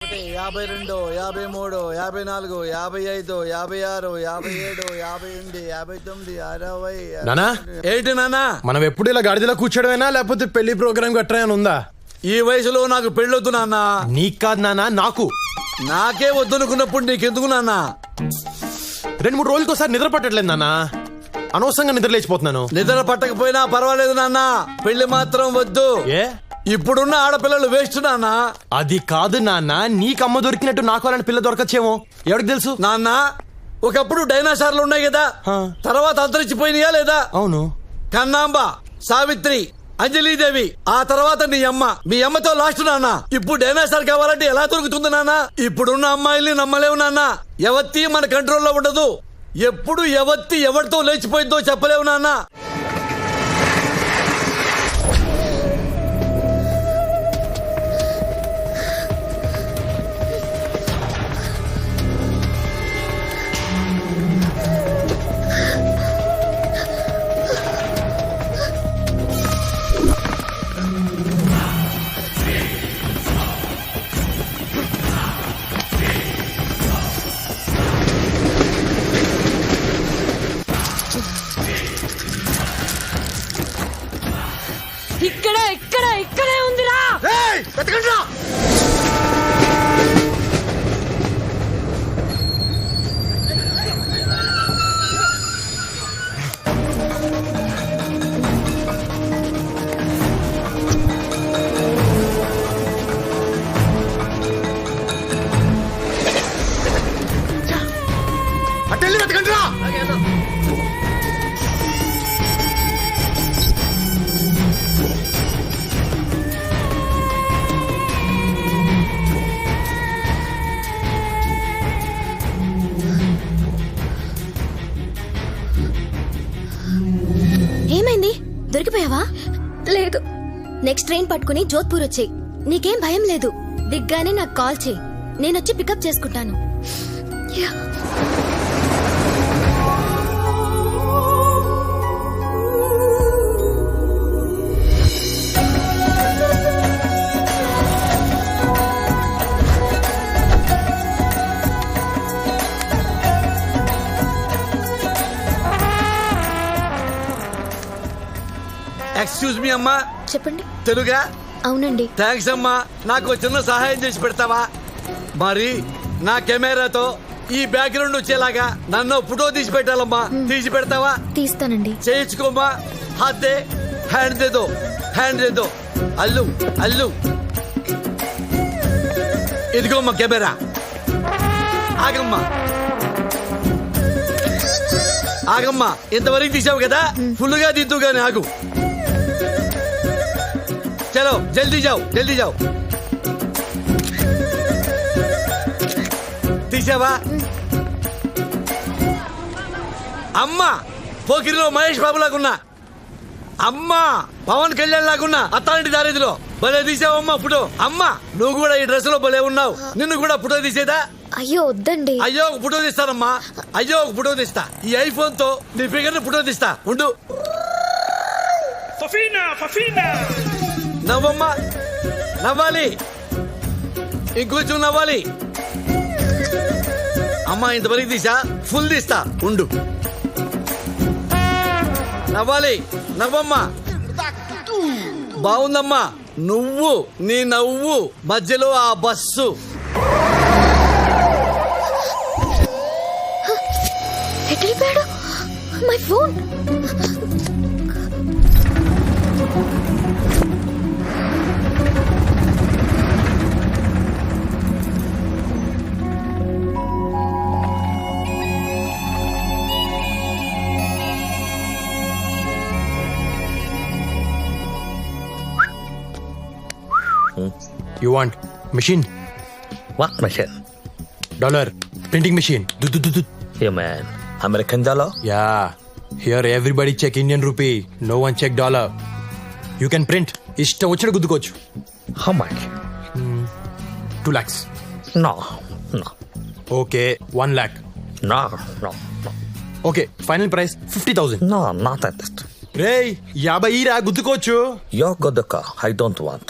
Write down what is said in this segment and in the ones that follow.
52, 53, 54, 55, 56, 57, 58, 59, 60. నానా ఏంటి నాన్నా? మనం ఎప్పుడు ఇలా గాడిదలో కూర్చోడమేనా లేకపోతే పెళ్లి ప్రోగ్రామ్ గట్రా అని ఉందా? ఈ వయసులో నాకు పెళ్ళొద్దు నాన్న. నీకు కాదు నానా, నాకు. నాకే వద్దనుకున్నప్పుడు నీకెందుకు నాన్న? 2-3 రోజులకోసారి నిద్ర పట్టట్లేదు నానా, అనవసరంగా నిద్ర లేచిపోతున్నాను. నిద్ర పట్టకపోయినా పర్వాలేదు నాన్న, పెళ్లి మాత్రం వద్దు. ఏ ఇప్పుడున్న ఆడపిల్లలు వేస్ట్ నాన్న. అది కాదు నాన్న, నీకమ్మ దొరికినట్టు నాకు అలాంటి పిల్ల దొరకచ్చేమో, ఎవరికి తెలుసు? నాన్న, ఒకప్పుడు డైనాసార్లు ఉన్నాయి కదా, తర్వాత అంతరించిపోయినాయా లేదా? అవును. కన్నాంబ, సావిత్రి, అంజలీదేవి, ఆ తర్వాత నీ అమ్మ. మీ అమ్మతో లాస్ట్ నాన్న. ఇప్పుడు డైనాసార్ కావాలంటే ఎలా దొరుకుతుంది నాన్న? ఇప్పుడున్న అమ్మాయిల్ని నమ్మలేవు నాన్న. ఎవత్తి మన కంట్రోల్లో ఉండదు. ఎప్పుడు ఎవత్తి ఎవరితో లేచిపోయిందో చెప్పలేవు నాన్న. ఇక్కడే ఉందిరా. అటెళ్ళి వెతకండి రా. ఏమైంది? దొరికిపోయావా? లేదు. నెక్స్ట్ ట్రైన్ పట్టుకుని జోధ్పూర్ వచ్చేయ్. నీకేం భయం లేదు. దిగ్గానే నాకు కాల్ చేయి, నేనొచ్చి పికప్ చేసుకుంటాను. ఎక్స్క్యూజ్ మీ అమ్మా. చెప్పండి. తెలుగా? అవునండి. థ్యాంక్స్ అమ్మా. నాకు చిన్న సహాయం చేసి పెడతావా? మరి నా కెమెరాతో ఈ బ్యాక్గ్రౌండ్ వచ్చేలాగా నన్ను ఫోటో తీసి పెట్టాలమ్మా. తీసి పెడతావా? తీస్తానండి. చేయించుకోమ్మా. హాత్ దే, హ్యాండ్ దేదో, హ్యాండ్ దేదో. అల్లు అల్లు, ఇదిగోమ్మా కెమెరా. ఆగమ్మా ఆగమ్మా, ఇంతవరకు తీసావు కదా, ఫుల్గా దిద్దు గాని ఆగు. చలో జల్దీ జావ్, జల్దీ జావ్. తీసావా? అమ్మా పోకిరిలో మహేష్ బాబు లాగున్నా, అమ్మా పవన్ కళ్యాణ్ లాగున్నా, అత్తాంటి దారిదిలో భలే తీసావమ్మా ఫోటో. అమ్మా నువ్వు కూడా ఈ డ్రెస్ లో భలే ఉన్నావు. నిన్ను కూడా ఫోటో తీసేదా? అయ్యో వద్దండి. అయ్యో ఒక ఫోటో తీస్తానమ్మా. అయ్యో ఒక ఫోటో తీస్తా. ఈ ఐఫోన్ తో నీ ఫిగర్ ఫోటో తీస్తా. ఉండు. నవ్వమ్మా, నవ్వాలి, ఇంకొంచెం నవ్వాలి. అమ్మా ఇంతవరకు తీసా, ఫుల్ తీస్తా. ఉండు. నవ్వాలి, నవ్వమ్మా. బాగుందమ్మా. నువ్వు నీ నవ్వు మధ్యలో ఆ బస్సు. ఎక్కడిపోయాడు? My phone. You want machine? What machine? Dollar printing machine. Yeah, man. American dollar? Yeah. Here everybody check Indian rupee. No one check dollar. You can print. ఇష్టం వచ్చిన గుద్దుకోవచ్చు. How much? 2 lakhs. No. Okay, 1 lakh. No. Okay, final price 50,000. No, not at that. రేయ్ 50 రా గుద్దుకోవచ్చు. You're good car. I don't want.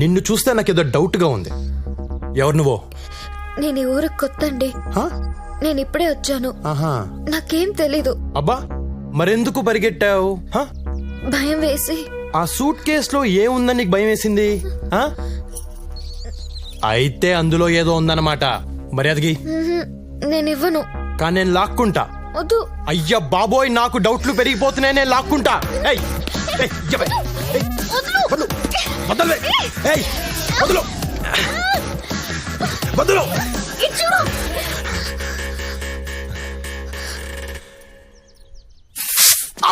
నిన్ను చూస్తే నాకేదో doubt గా ఉంది. ఎవరు నువ్వు? నేను ఈ ఊరికి కొత్త అండి. హా? నేను ఇప్పుడే వచ్చాను. ఆహా. నాకేం తెలీదు. అబ్బా, మరెందుకు పరిగెట్టావు? హా? భయం వేసి. ఆ సూట్ కేసులో ఏముందని నీకు భయం వేసింది? హా? అయితే అందులో ఏదో ఉందన్నమాట. మర్యాదకి నేను ఇవ్వను. కానీ నేను లాక్కుంటా. వద్దు. అయ్యా బాబోయ్, నాకు డౌట్లు పెరిగిపోతున్నాయి. నేను లాక్కుంటా. ఏయ్, ఏయ్, ఇవ్వ. ఏయ్, వదలు. వదలవే. ఏయ్, వదలు. వదలు.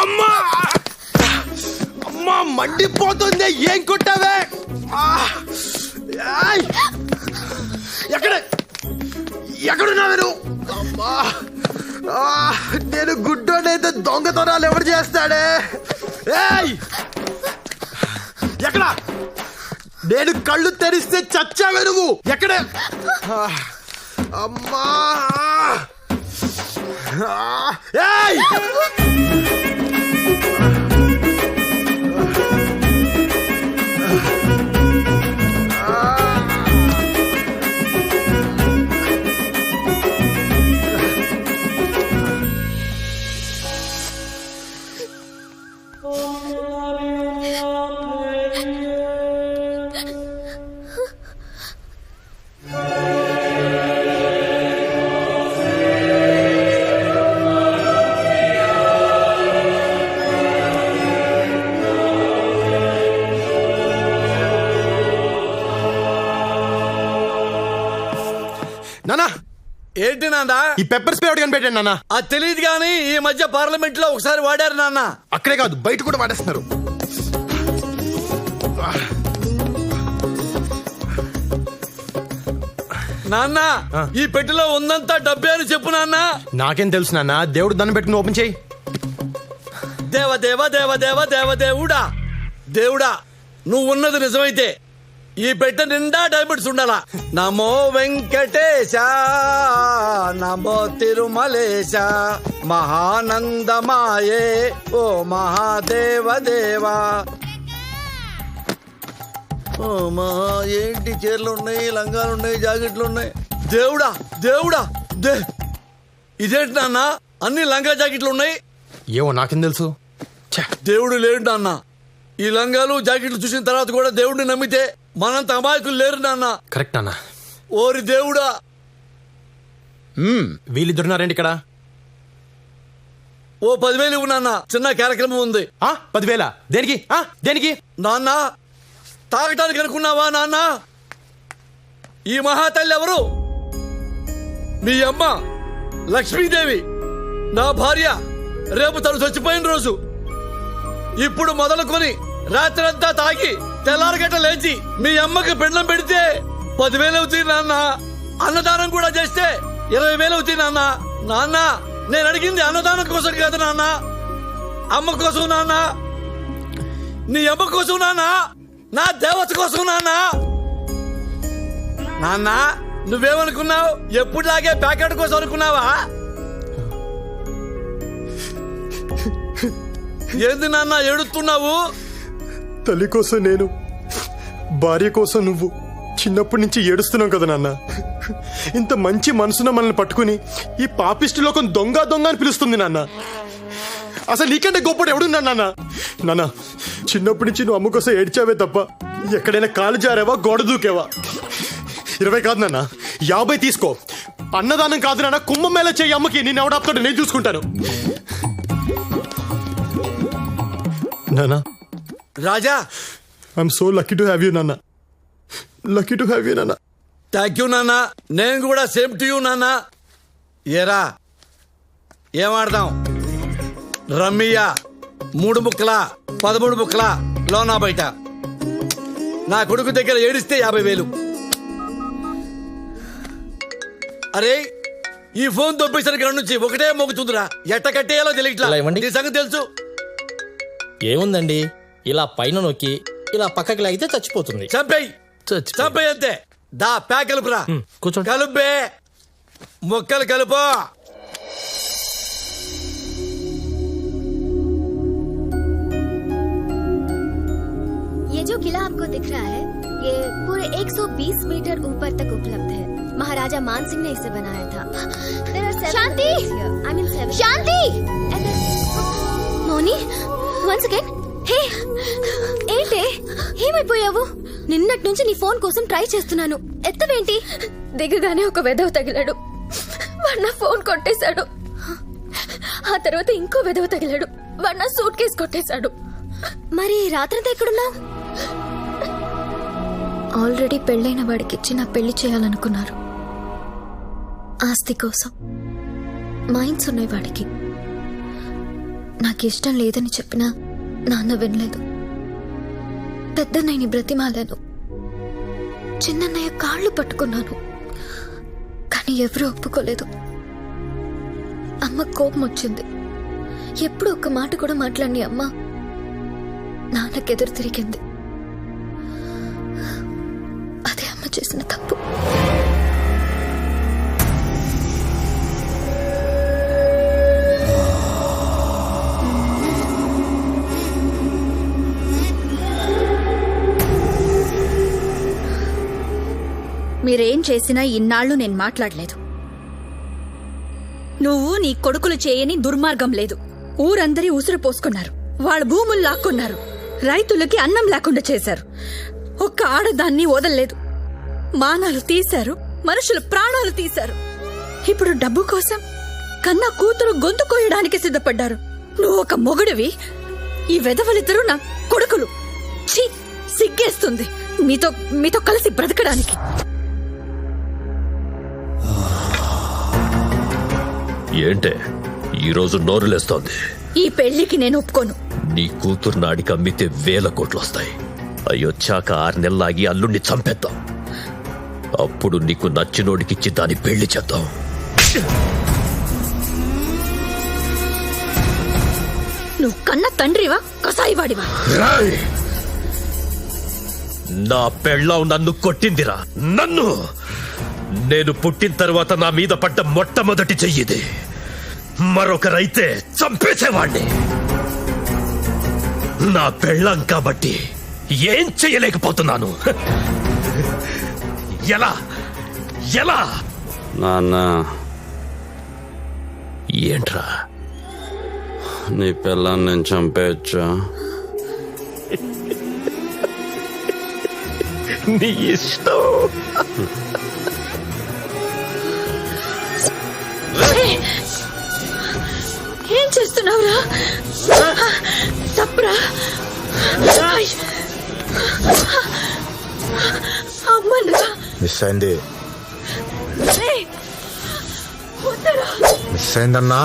అమ్మా, అమ్మా, మండిపోతుంది. ఏం కొట్టావే? ఏయ్, ఎక్కడున్నావే నువ్వు? అమ్మా, నేను గుడ్డోనైతే దొంగతనాలు ఎవరు చేస్తాడే? ఏయ్, ఎక్కడ? నేను కళ్ళు తెరిస్తే చచ్చావే నువ్వు. ఎక్కడ? అమ్మా, ఏయ్, నానా, ఏంటి నాన్న? ఈ పెప్పర్ స్ప్రే ఒకటి కనిపెట్టాను నాన్న. అది తెలియదు కానీ ఈ మధ్య పార్లమెంట్ లో ఒకసారి వాడారు నాన్న. అక్కడే కాదు, బయట కూడా వాడేస్తున్నారు. నాన్న, ఈ పెట్టెలో ఉందంతా డబ్బే అని చెప్పు నాన్న. నాకేం తెలుసు నాన్న. దేవుడు దాన్ని పెట్టుకుని ఓపెన్ చేయి. దేవ దేవ దేవ దేవ దేవ దేవుడా, దేవుడా, నువ్వు ఉన్నది నిజమైతే ఈ పెట్టె నిండా డైమండ్స్ ఉండాలా. నమో వెంకటేశ, నమో తిరుమలేశ, మహానందమాయే ఓ మహాదేవ దేవా. ఓ మా, ఏంటి చీరలు ఉన్నాయి, లంగాలు ఉన్నాయి, జాకెట్లు ఉన్నాయి. దేవుడా దేవుడా, ఇదేంటి నాన్న అన్ని లంగా జాకెట్లు ఉన్నాయి? ఏవో నాకేం తెలుసు. దేవుడు లేడు నాన్న. ఈ లంగాలు జాకెట్లు చూసిన తర్వాత కూడా దేవుడిని నమ్మితే మనంత అమాయకులు లేరు నాన్న. కరెక్ట్ నాన్న. ఓరి దేవుడా. వీళ్ళిద్దరున్నారండి ఇక్కడ. ఓ 10,000 ఇవ్వు నాన్న, చిన్న కార్యక్రమం ఉంది. 10,000? దేనికి? దేనికి నాన్న, తాగటానికి అనుకున్నావా నాన్న? ఈ మహాతల్లి ఎవరు? మీ అమ్మ లక్ష్మీదేవి, నా భార్య. రేపు తను చచ్చిపోయిన రోజు. ఇప్పుడు మొదలుకొని రాత్రంతా తాగి తెల్లారగట్ట లేచి మీ అమ్మకి పిండం పెడితే 10,000 అవుతుంది నాన్న. అన్నదానం కూడా చేస్తే 20,000 అవుతుంది నాన్న. నాన్న, నేను అడిగింది అన్నదానం కోసం కాదు నాన్న, అమ్మ కోసం నాన్న. నీ అమ్మ కోసం నాన్న, నా దేవత కోసం నాన్న. నాన్న, నువ్వేమనుకున్నావు? ఎప్పుడులాగే ప్యాకెట్ కోసం అనుకున్నావా? ఏంది నాన్న ఏడుస్తున్నావు? తల్లి కోసం నేను, భార్య కోసం నువ్వు చిన్నప్పటి నుంచి ఏడుస్తున్నావు కదా నాన్న. ఇంత మంచి మనసున మనల్ని పట్టుకుని ఈ పాపిష్టి లోకం దొంగ దొంగ అని పిలుస్తుంది నాన్న. అసలు నీకంటే గొప్పడు ఎవడున్నా నాన్న? నాన్న, చిన్నప్పటి నుంచి నువ్వు అమ్మ కోసం ఏడ్చావే తప్ప ఎక్కడైనా కాలు జారావా, గోడ దూకేవా? 20 కాదు నాన్న, 50 తీసుకో. అన్నదానం కాదు నాన్న, కుంభమేళ చేయి అమ్మకి. నేను ఎవడాపుతాడు, నేను చూసుకుంటాను. నాన్న, Raja, I'm so lucky to have you నాన్న. లక్కీ టు హ్యావ్ యూ నాన్న. థ్యాంక్ యూ నాన్న. నేను కూడా సేమ్ టు యూ నాన్న. ఏరా, ఏమాడదాం? రమ్మియా 3 ముక్కల 13 ముక్కల లోనా బయట. నా కొడుకు దగ్గర ఏడిస్తే 50,000. అరే, ఈ ఫోన్ దొబ్బేసరికి నుంచి ఒకటే మోగుతుందిరా. ఎట్ట కట్టేయాలో తెలియట్లా. ఇలా ఇవ్వండి. నీ సంగతి తెలుసు. ఏముందండి, ఇలా పైన నొక్కి ఇలా పక్కకి లాగితే చచ్చిపోతుంది. చంపేయి, చంపేయి అంతే. దా ప్యాక్ కలుపురా. కూర్చోండి. కలుపే, మొక్కలు కలుపు. ये जो किला आपको दिख रहा है, ये पूरे 120 मीटर ऊपर तक उपलब्ध है। महाराजा मान सिंह ने इसे बनाया था। शांति, शांति, మోని వన్స్ అగైన్. హే ఏంటే ఏమైపోయావు? నిన్నటి నుంచి నీ ఫోన్ కోసం ట్రై చేస్తున్నాను, ఎత్తవేంటి? దిగగానే ఒక వెధవ తగిలాడు, వాడు నా ఫోన్ కొట్టేశాడు. ఆ తర్వాత ఇంకో వెధవ తగిలాడు, వాడు నా సూట్ కేసు కొట్టేశాడు. మరి రాత్రంతా ఎక్కడున్నావు? ఆల్రెడీ పెళ్ళైన వాడికిచ్చి నా పెళ్లి చేయాలనుకున్నారు. ఆస్తి కోసం మైండ్స్ ఉన్నాయి వాడికి. నాకు ఇష్టం లేదని చెప్పినా నాన్న వినలేదు. పెద్దన్నయ్యని బ్రతిమాలాను, చిన్నన్నయ్య కాళ్ళు పట్టుకున్నాను, కానీ ఎవరూ ఒప్పుకోలేదు. అమ్మ కోపం వచ్చింది. ఎప్పుడు ఒక్క మాట కూడా మాట్లాడిని అమ్మ నాన్నకెదురు తిరిగింది. అదే అమ్మ చేసిన తప్పు. మీరేం చేసినా ఇన్నాళ్ళు నేను మాట్లాడలేదు. నువ్వు నీ కొడుకులు చేయని దుర్మార్గం లేదు. ఊరందరి ఉసురు పోసుకున్నారు, వాళ్ళ భూములు లాక్కున్నారు, రైతులకి అన్నం లేకుండా చేశారు. ఒక్క ఆడదాన్ని వదలలేదు. మానాలు తీశారు, మనుషుల ప్రాణాలు తీశారు. ఇప్పుడు డబ్బు కోసం కన్నా కూతురు గొంతు కోయడానికి సిద్ధపడ్డారు. నువ్వు ఒక మొగుడివి, ఈ వెధవలిద్దరూ నా కొడుకులు. ఛీ, సిగ్గేస్తుంది మీతో కలిసి బ్రతకడానికి. ఏంటే ఈరోజు నోరులేస్తోంది? ఈ పెళ్లికి నేను ఒప్పుకోను. నీ కూతురు నాడికి అమ్మితే 1000 కోట్లు వస్తాయి. అయ్యొచ్చాక 6 నెలలాగి అల్లుణ్ణి చంపేద్దాం. అప్పుడు నీకు నచ్చినోడికిచ్చి దాని పెళ్లి చేద్దాం. నువ్వు కన్న తండ్రివా, కసాయివాడివా? రాయ్! నా పెళ్ళాం నన్ను కొట్టిందిరా, నన్ను. నేను పుట్టిన తర్వాత నా మీద పడ్డ మొట్టమొదటి చెయ్యిది. మరొకరైతే చంపేసేవాణ్ణి. నా పెళ్ళాం కాబట్టి ఏం చెయ్యలేకపోతున్నాను. ఎలా ఎలా? నాన్న, ఏంట్రా? నీ పిల్లని నేను చంపేయచ్చా? నీ ఇష్టం. ఏం చేస్తున్నావురా? తప్పురా. అమ్మరా, మిస్ అయింది, వద్దరా. మిస్ అయిందన్నా.